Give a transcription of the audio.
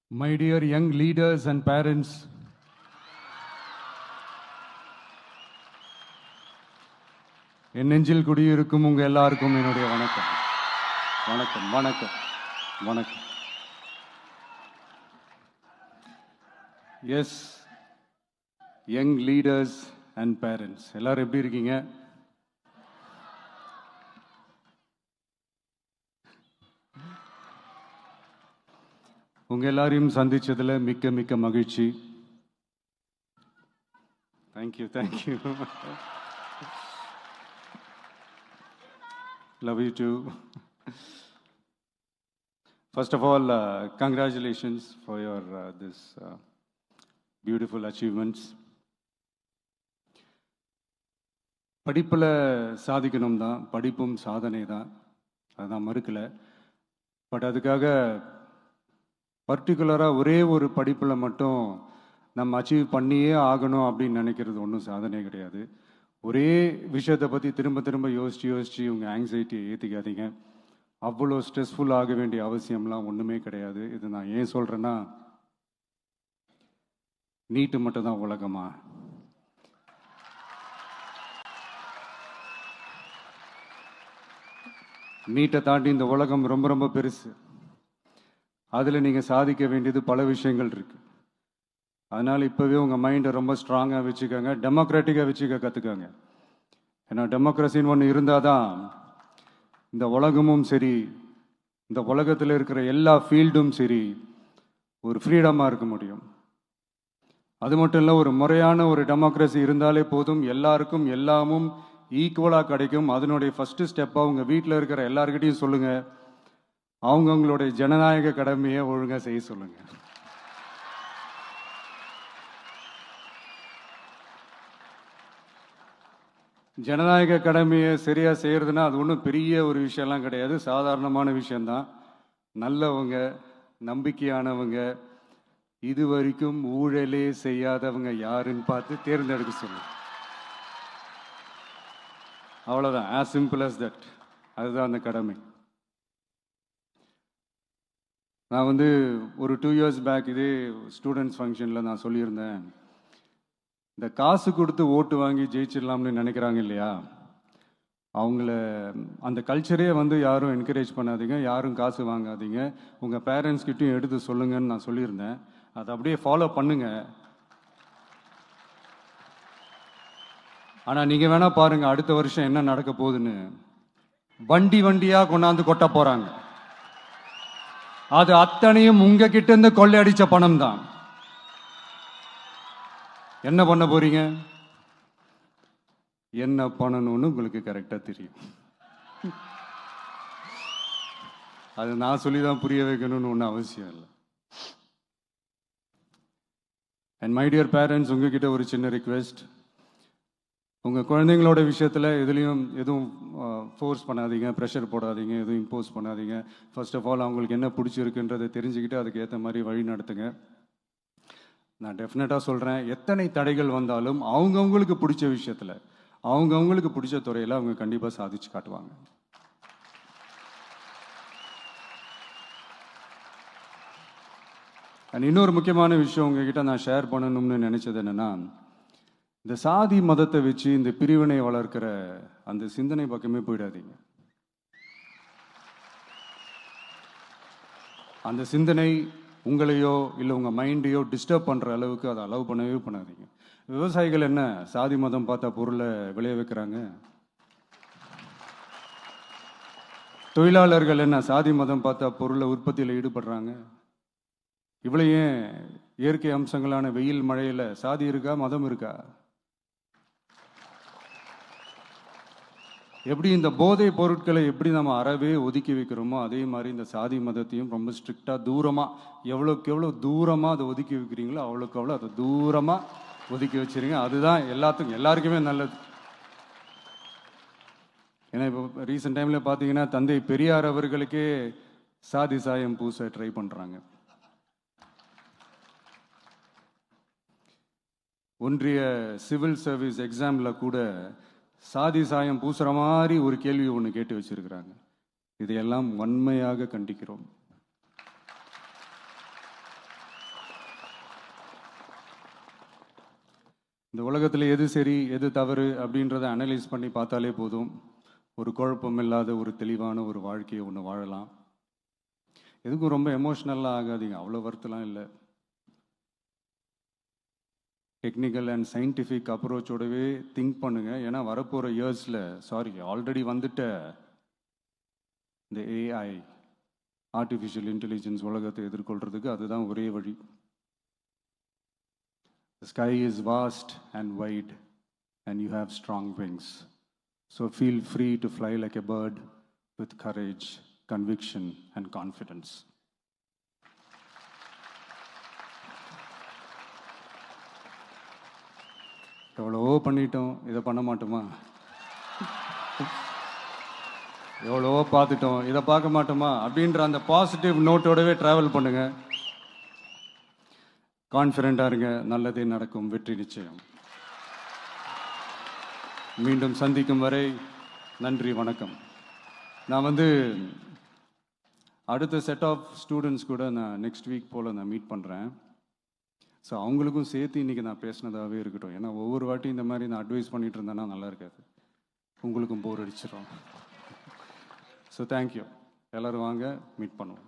My dear young leaders and parents, என் நெஞ்சில் குடியிருக்கும் உங்க எல்லாருக்கும் என்னுடைய வணக்கம் வணக்கம் வணக்கம் வணக்கம். Yes, young leaders and parents எல்லாரும் எப்படி இருக்கீங்க? உங்க எல்லாரையும் சந்திச்சதுல மிக்க மிக்க மகிழ்ச்சி. Thank you thank you. Love you too. First of all, congratulations for your this beautiful achievements. படிப்பில் சாதிக்கணும் தான், படிப்பும் சாதனை தான், அதுதான் மறுக்கலை. பட் அதுக்காக பர்டிகுலராக ஒரே ஒரு படிப்பில் மட்டும் நம்ம அச்சீவ் பண்ணியே ஆகணும் அப்படின்னு நினைக்கிறது ஒன்றும் சாதனை கிடையாது. ஒரே விஷயத்தை பற்றி திரும்ப திரும்ப யோசித்து உங்கள் ஆங்ஸைட்டியை ஏற்றிக்காதீங்க. அவ்வளோ ஸ்ட்ரெஸ்ஃபுல் ஆக வேண்டிய அவசியம்லாம் ஒன்றுமே கிடையாது. இது நான் ஏன் சொல்கிறேன்னா, நீட்டு மட்டும் தான் உலகமா? நீட்டை தாண்டி இந்த உலகம் ரொம்ப ரொம்ப பெருசு. அதில் நீங்கள் சாதிக்க வேண்டியது பல விஷயங்கள் இருக்குது. அதனால் இப்போவே உங்கள் மைண்டை ரொம்ப ஸ்ட்ராங்காக வச்சுக்கோங்க, டெமோக்ராட்டிக்காக வச்சுக்க கற்றுக்கோங்க. ஏன்னா டெமோக்ரஸின்னு ஒன்று இருந்தால் தான் இந்த உலகமும் சரி, இந்த உலகத்தில் இருக்கிற எல்லா ஃபீல்டும் சரி, ஒரு ஃப்ரீடமாக இருக்க முடியும். அது மட்டும் இல்லை, ஒரு முறையான ஒரு டெமோக்ரஸி இருந்தாலே போதும், எல்லாருக்கும் எல்லாமும் ஈக்குவலாக கிடைக்கும். அதனுடைய ஃபஸ்ட்டு ஸ்டெப்பாக உங்கள் வீட்டில் இருக்கிற எல்லாருக்கிட்டையும் சொல்லுங்கள், அவங்கவுங்களுடைய ஜனநாயக கடமையை ஒழுங்காக செய்ய சொல்லுங்கள். ஜனநாயக கடமையை சரியாக செய்கிறதுனா அது ஒன்றும் பெரிய ஒரு விஷயம்லாம் கிடையாது, சாதாரணமான விஷயந்தான். நல்லவங்க, நம்பிக்கையானவங்க, இது வரைக்கும் ஊழலே செய்யாதவங்க யாருன்னு பார்த்து தேர்ந்தெடுக்க சொல்லுங்கள். அவ்வளோதான், ஆஸ் சிம்பிள் அஸ் தட். அதுதான் அந்த கடமை. நான் ஒரு 2 years பேக் இதே ஸ்டூடெண்ட்ஸ் ஃபங்க்ஷனில் நான் சொல்லியிருந்தேன், இந்த காசு கொடுத்து ஓட்டு வாங்கி ஜெயிச்சிடலாம்னு நினைக்கிறாங்க இல்லையா, அவங்கள அந்த கல்ச்சரே யாரும் என்கரேஜ் பண்ணாதீங்க, யாரும் காசு வாங்காதீங்க, உங்கள் பேரண்ட்ஸ்கிட்டையும் எடுத்து சொல்லுங்கன்னு நான் சொல்லியிருந்தேன். அதை அப்படியே ஃபாலோ பண்ணுங்க. ஆனால் நீங்கள் வேணா பாருங்க, அடுத்த வருஷம் என்ன நடக்க போகுதுன்னு. வண்டி வண்டியாக கொண்டாந்து கொட்ட போகிறாங்க. அது அத்தனையும் உங்ககிட்ட இருந்து கொள்ளையடிச்ச பணம் தான். என்ன பண்ண போறீங்க? என்ன பண்ணணும்னு உங்களுக்கு கரெக்டா தெரியும். அது நான் சொல்லிதான் புரிய வைக்கணும்னு ஒன்றும் அவசியம் இல்லை. அண்ட் மை டியர் பேரண்ட்ஸ், உங்ககிட்ட ஒரு சின்ன ரிக்வெஸ்ட். உங்கள் குழந்தைங்களோட விஷயத்தில் எதுவும் ஃபோர்ஸ் பண்ணாதீங்க, ப்ரெஷர் போடாதீங்க, எதுவும் இம்போஸ் பண்ணாதீங்க. ஃபர்ஸ்ட் ஆஃப் ஆல் அவங்களுக்கு என்ன பிடிச்சிருக்குன்றதை தெரிஞ்சுக்கிட்டு அதுக்கு ஏற்ற மாதிரி வழி நடத்துங்க. நான் டெஃபினட்டாக சொல்கிறேன், எத்தனை தடைகள் வந்தாலும் அவங்கவுங்களுக்கு பிடிச்ச விஷயத்தில், அவங்கவுங்களுக்கு பிடிச்ச துறையில் அவங்க கண்டிப்பாக சாதிச்சு காட்டுவாங்க. அண்ட் இன்னொரு முக்கியமான விஷயம் உங்ககிட்ட நான் ஷேர் பண்ணணும்னு நினச்சது என்னென்னா, இந்த சாதி மதத்தை வச்சு இந்த பிரிவினை வளர்க்கிற அந்த சிந்தனை பக்கமே போயிடாதீங்க. அந்த சிந்தனை உங்களையோ இல்லை உங்கள் மைண்டையோ டிஸ்டர்ப் பண்ணுற அளவுக்கு அதை அலோவ் பண்ணவே பண்ணாதீங்க. விவசாயிகள் என்ன சாதி மதம் பார்த்தா பொருளை விளைய வைக்கிறாங்க? தொழிலாளர்கள் என்ன சாதி மதம் பார்த்தா பொருளை உற்பத்தியில் ஈடுபடுறாங்க? இவ்வளோ ஏன் இயற்கை அம்சங்களான வெயில் மழையில் சாதி இருக்கா, மதம் இருக்கா? எப்படி இந்த போதை பொருட்களை எப்படி நம்ம அறவே ஒதுக்கி வைக்கிறோமோ, அதே மாதிரி இந்த சாதி மதத்தையும் ரொம்ப ஸ்ட்ரிக்டாக தூரமாக, எவ்வளோக்கு எவ்வளோ தூரமாக அதை ஒதுக்கி வைக்கிறீங்களோ அவ்வளோக்கு அவ்வளோ அதை தூரமாக ஒதுக்கி வச்சுருங்க. அதுதான் எல்லாருக்குமே நல்லது. ஏன்னா இப்போ ரீசெண்ட் டைமில் பார்த்தீங்கன்னா, தந்தை பெரியார் அவர்களுக்கே சாதி சாயம் பூச ட்ரை பண்ணுறாங்க. ஒன்றிய சிவில் சர்வீஸ் எக்ஸாமில் கூட சாதி சாயம் பூசுற மாதிரி ஒரு கேள்வி ஒன்று கேட்டு வச்சிருக்கிறாங்க. இதையெல்லாம் வன்மையாக கண்டிக்கிறோம். இந்த உலகத்தில் எது சரி எது தவறு அப்படின்றத அனலைஸ் பண்ணி பார்த்தாலே போதும். ஒரு குழப்பம் இல்லாத ஒரு தெளிவான ஒரு வாழ்க்கையை ஒன்று வாழலாம். எதுக்கும் ரொம்ப எமோஷ்னலாக ஆகாதீங்க, அவ்வளோ வருத்தலாம் இல்லை. டெக்னிக்கல் அண்ட் சயின்டிஃபிக் அப்ரோச்சோடவே திங்க் பண்ணுங்க. ஏன்னா வரப்போகிற இயர்ஸில் ஆல்ரெடி வந்துட்ட இந்த ஏஐ ஆர்டிஃபிஷியல் இன்டெலிஜென்ஸ் உலகத்தை எதிர்கொள்கிறதுக்கு அதுதான் ஒரே வழி. The sky is vast and wide and you have strong wings. So feel free to fly like a bird with courage, conviction and confidence. எவ்வளவோ பண்ணிட்டோம், இதை பண்ண மாட்டோமா? எவ்வளவோ பார்த்துட்டோம், இதை பார்க்க மாட்டோமா அப்படின்ற அந்த பாசிட்டிவ் நோட்டோடவே ட்ராவல் பண்ணுங்க. கான்ஃபிடென்ட்டாக இருங்க, நல்லதே நடக்கும், வெற்றி நிச்சயம். மீண்டும் சந்திக்கும் வரை நன்றி, வணக்கம். நான் அடுத்த செட் ஆஃப் ஸ்டூடெண்ட்ஸ் கூட நான் நெக்ஸ்ட் வீக் போல் நான் மீட் பண்ணுறேன். ஸோ அவங்களுக்கும் சேர்த்து இன்றைக்கி நான் பேசினதாகவே இருக்கட்டும். ஏன்னா ஒவ்வொரு வாட்டி இந்த மாதிரி நான் அட்வைஸ் பண்ணிகிட்டு இருந்தேன்னா நல்லா இருக்காது, உங்களுக்கும் போர் அடிச்சிடும். So thank you. எல்லோரும் வாங்க, மீட் பண்ணுவோம்.